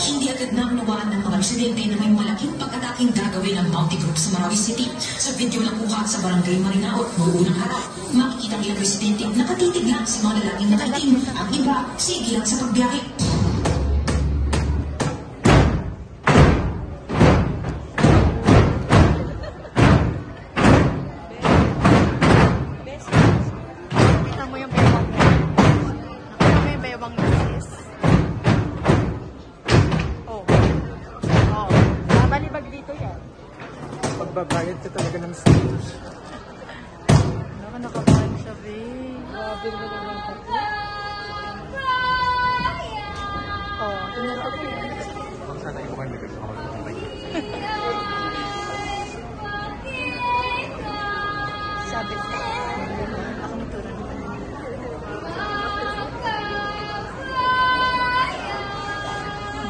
Hindi agad naunawaan ng mga residente na may malaking pag-ataking gagawin ng Bounty Group sa Marawi City. Sa video na kuha sa barangay Marinaot noong unang harap, makikita ang ilang residente nakatitig lang sa mga lalaking nakaitim. Ang iba, sige lang sa pagbiyahe. Pagbabayad ka talaga ng stage. Nakabahan siya, babe. Grabe na naman ako. Tingnan ko. Sana yung mukhang nagkakaroon ako ng kamay. Sabi ko. Ako maturo naman.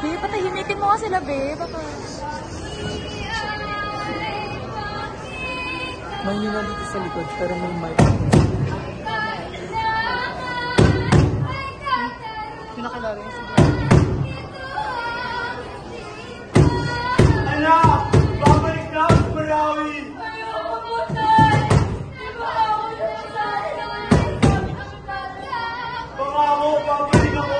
Babe, patahimikin mo nga sila, babe. May nila dito sa likod, pero may mic. Pinakilala yung siya. Anak! Babalik na ako sa Marawi! Ayoko po, Tay! Di ba ako nasasabi na ngayon sa bata? Pangako, babalik ako!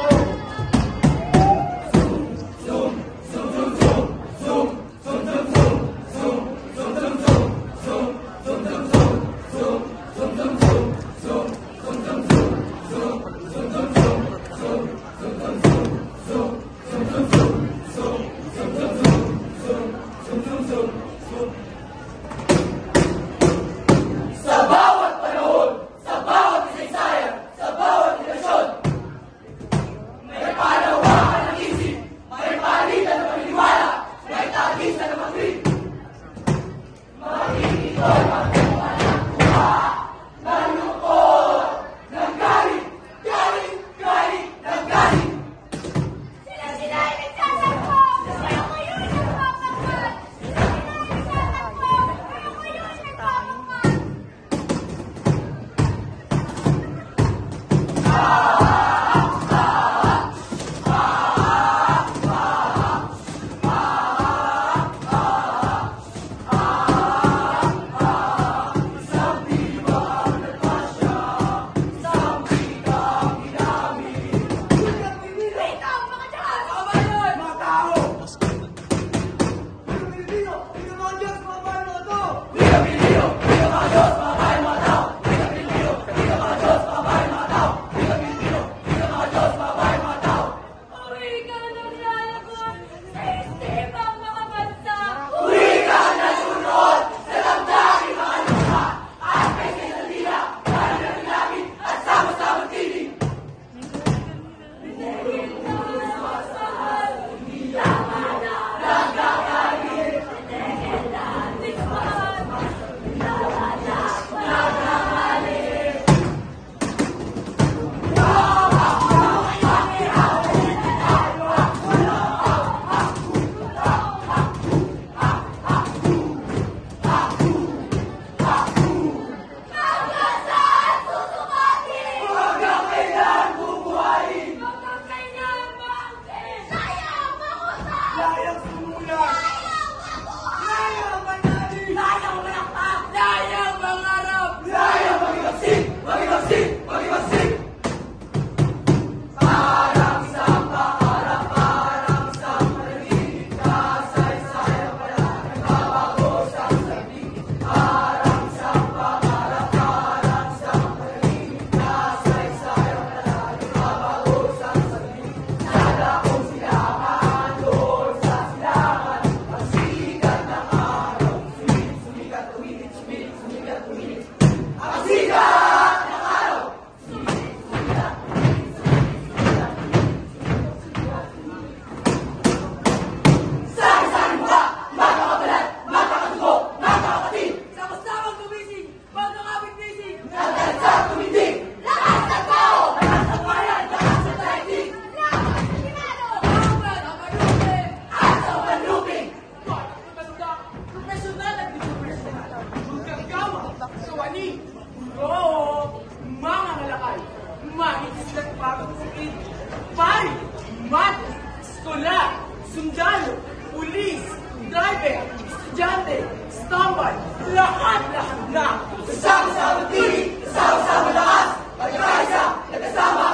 sundalo, pulis, driver, estudyante, standby, lahat-lahat na. Kasama-sama tinig, kasama-sama lakas, magkaisa, nagkasama,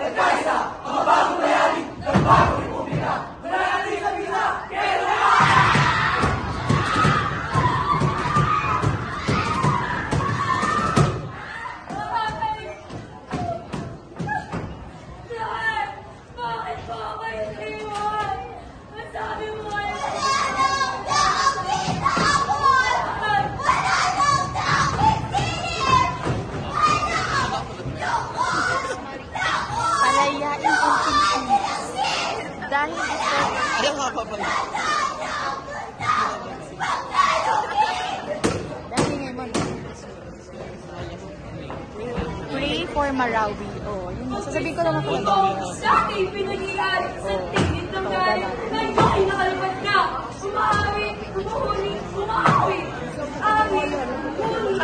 nagkaisa, mga bagong bayani, ng bagong republika. Mananatili sa bisa, kaya Bakit po ako iniwan? Ang sabi mo ay... Palayain ang Pilipinas. Dahil ito... Dahil ngayon, pray for Marawi. Oh, yun. Sasabihin ko lang ako. Dati pinagilan sa tingin ng galing. Ngayon ay nakalipat na. Umawi, umuhuli, umawi. Awi, huli,